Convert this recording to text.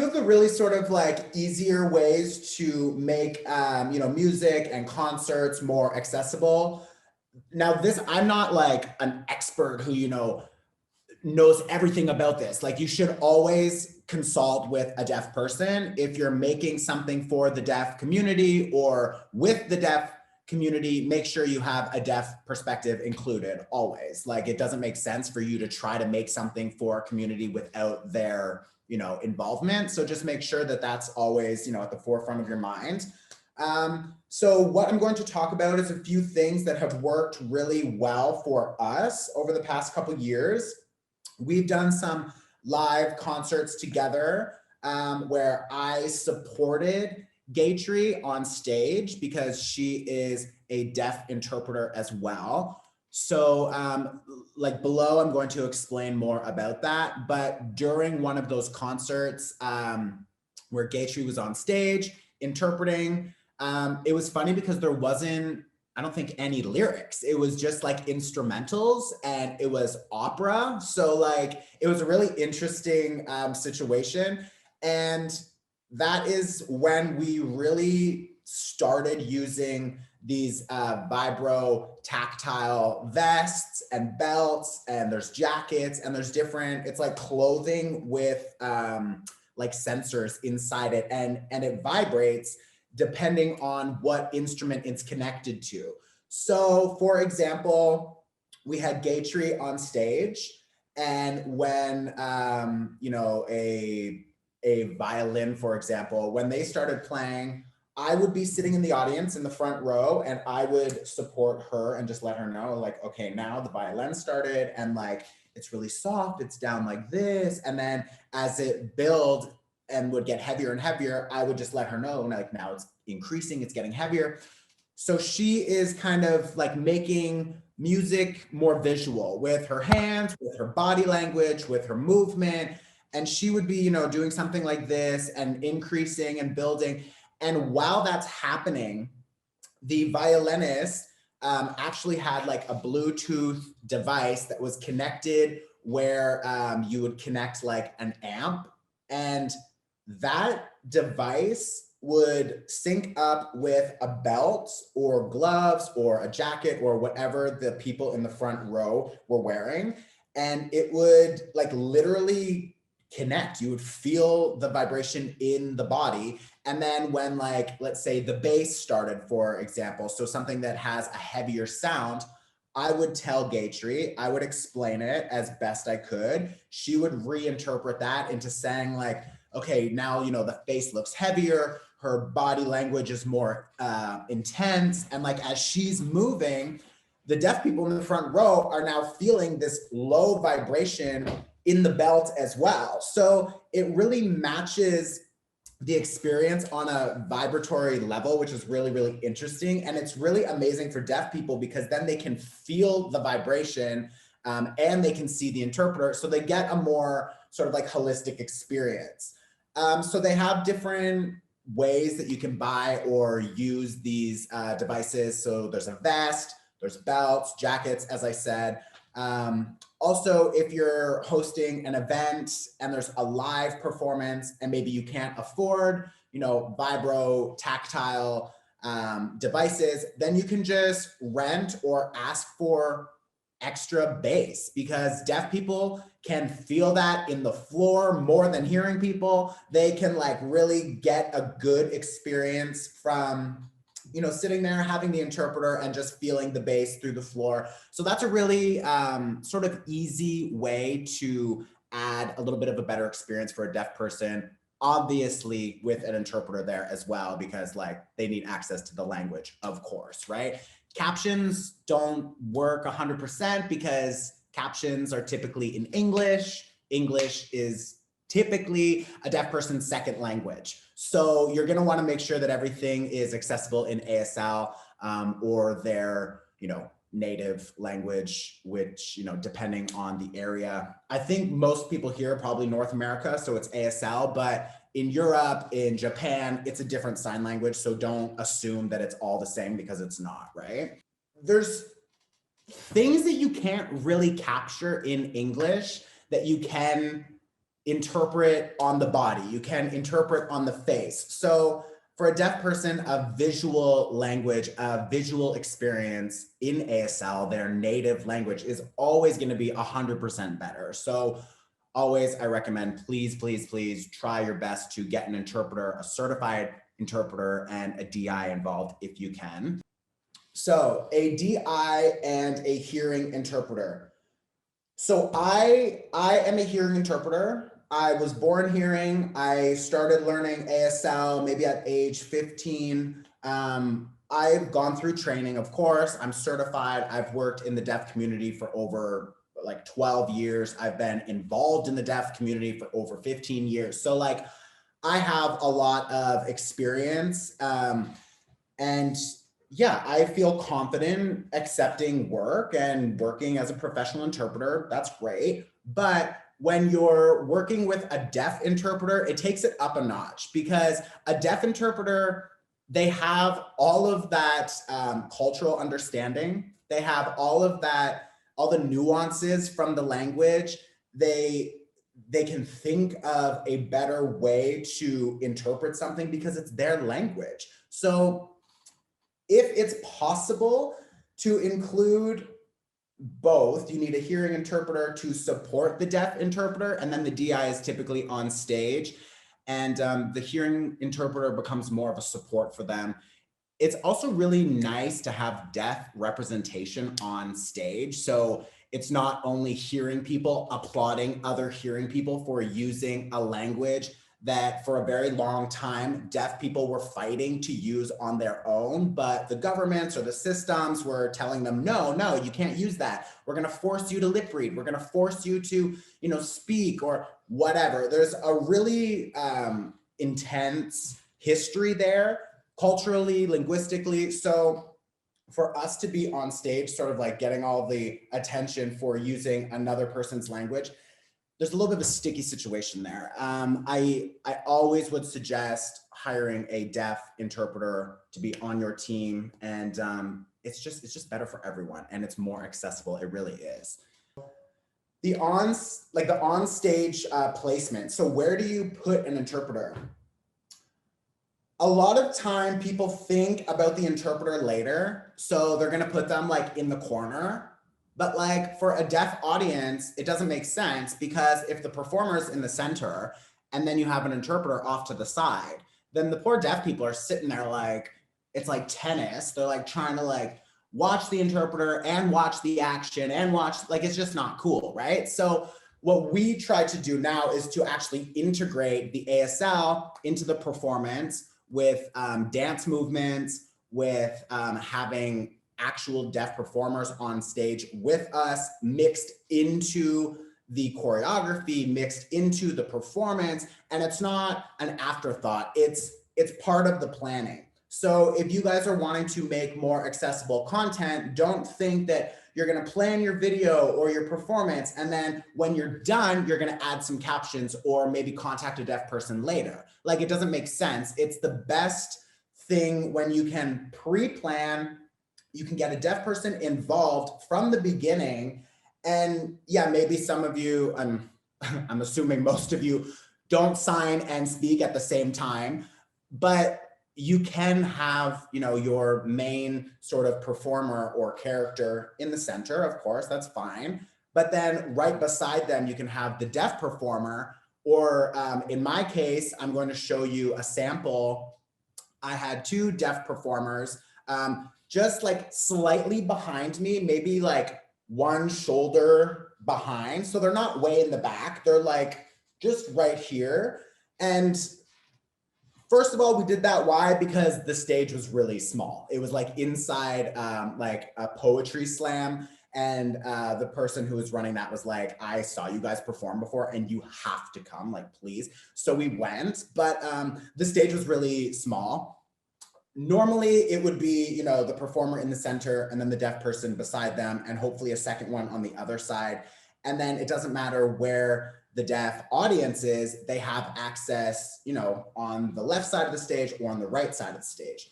of the really sort of like easier ways to make, music and concerts more accessible. Now this, I'm not like an expert who, knows everything about this. Like you should always consult with a deaf person if you're making something for the deaf community or with the deaf community. Make sure you have a deaf perspective included always. Like it doesn't make sense for you to try to make something for a community without their involvement. So just make sure that that's always at the forefront of your mind. So what I'm going to talk about is a few things that have worked really well for us over the past couple of years. We've done some live concerts together where I supported Gaitrie on stage because she is a deaf interpreter as well. So like below, I'm going to explain more about that. But during one of those concerts where Gaitrie was on stage interpreting, it was funny because there wasn't, I don't think, any lyrics. It was just like instrumentals and it was opera. So like, it was a really interesting situation. And that is when we really started using these vibro tactile vests and belts, and there's jackets, and there's different, it's like clothing with like sensors inside it, and it vibrates depending on what instrument it's connected to. So for example, we had Gaitrie on stage, and when a violin, for example, when they started playing, I would be sitting in the audience in the front row, and I would support her and just let her know, like, okay, now the violin started, and like, it's really soft, it's down like this. And then as it built and would get heavier and heavier, I would just let her know, like, now it's increasing, it's getting heavier. So she is kind of like making music more visual with her hands, with her body language, with her movement. And she would be, doing something like this and increasing and building. And while that's happening, the violinist actually had like a Bluetooth device that was connected where you would connect like an amp, and that device would sync up with a belt or gloves or a jacket or whatever the people in the front row were wearing. And it would like literally connect. You would feel the vibration in the body. And then when like, let's say the bass started, for example, so something that has a heavier sound, I would tell Gaitrie, I would explain it as best I could. She would reinterpret that into saying like, okay, now, the face looks heavier, her body language is more intense. And like, as she's moving, the deaf people in the front row are now feeling this low vibration in the belt as well. So it really matches the experience on a vibratory level, which is really, really interesting. And it's really amazing for deaf people because then they can feel the vibration and they can see the interpreter. So they get a more sort of like holistic experience. So they have different ways that you can buy or use these devices. So there's a vest, there's belts, jackets, as I said. Also, if you're hosting an event and there's a live performance and maybe you can't afford, vibro tactile devices, then you can just rent or ask for extra bass, because deaf people can feel that in the floor more than hearing people. They can like really get a good experience from sitting there, having the interpreter and just feeling the bass through the floor. So that's a really sort of easy way to add a little bit of a better experience for a deaf person, obviously with an interpreter there as well, because like they need access to the language, of course, right? Captions don't work 100% because captions are typically in English. English is typically a deaf person's second language. So you're gonna wanna make sure that everything is accessible in ASL or their native language, which, depending on the area. I think most people here are probably North America, so it's ASL, but in Europe, in Japan, it's a different sign language. So don't assume that it's all the same because it's not, right? There's things that you can't really capture in English that you can interpret on the body, you can interpret on the face. So for a deaf person, a visual language, a visual experience in ASL, their native language, is always going to be 100% better. So always, I recommend, please, please, please try your best to get an interpreter, a certified interpreter, and a DI involved if you can. So a DI and a hearing interpreter. So I am a hearing interpreter. I was born hearing. I started learning ASL maybe at age 15. I've gone through training, of course. I'm certified. I've worked in the deaf community for over like 12 years. I've been involved in the deaf community for over 15 years. So like I have a lot of experience. And yeah, I feel confident accepting work and working as a professional interpreter. That's great. But when you're working with a deaf interpreter, it takes it up a notch, because a deaf interpreter, they have all of that cultural understanding. They have all of that, all the nuances from the language. They can think of a better way to interpret something because it's their language. So if it's possible to include both, you need a hearing interpreter to support the deaf interpreter, and then the DI is typically on stage, and the hearing interpreter becomes more of a support for them. It's also really nice to have deaf representation on stage. So it's not only hearing people applauding other hearing people for using a language that for a very long time, deaf people were fighting to use on their own, but the governments or the systems were telling them, no, you can't use that. We're gonna force you to lip read. We're gonna force you to, speak or whatever. There's a really intense history there, culturally, linguistically. So for us to be on stage, sort of like getting all the attention for using another person's language, there's a little bit of a sticky situation there. I always would suggest hiring a deaf interpreter to be on your team, and it's just better for everyone, and it's more accessible. It really is. The on-stage placement. So where do you put an interpreter? A lot of time people think about the interpreter later, so they're gonna put them like in the corner. But like for a deaf audience, it doesn't make sense, because if the performer's in the center and then you have an interpreter off to the side, then the poor deaf people are sitting there like, it's like tennis. They're like trying to like watch the interpreter and watch the action and watch, like, it's just not cool, right? So what we try to do now is to actually integrate the ASL into the performance with dance movements, with having actual deaf performers on stage with us, mixed into the choreography, mixed into the performance. And it's not an afterthought, it's part of the planning. So if you guys are wanting to make more accessible content, don't think that you're gonna plan your video or your performance, and then when you're done, you're gonna add some captions or maybe contact a deaf person later. Like, it doesn't make sense. It's the best thing when you can pre-plan, you can get a deaf person involved from the beginning. And yeah, maybe some of you, I'm assuming most of you, don't sign and speak at the same time, but you can have, your main sort of performer or character in the center, of course, that's fine. But then right beside them, you can have the deaf performer, or in my case, I'm going to show you a sample. I had two deaf performers, just like slightly behind me, maybe like one shoulder behind. So they're not way in the back. They're like just right here. And first of all, we did that. Why? Because the stage was really small. It was like inside like a poetry slam. And the person who was running that was like, I saw you guys perform before and you have to come, like, please. So we went, but the stage was really small. Normally it would be, the performer in the center and then the deaf person beside them, and hopefully a second one on the other side. And then it doesn't matter where the deaf audience is, they have access, on the left side of the stage or on the right side of the stage.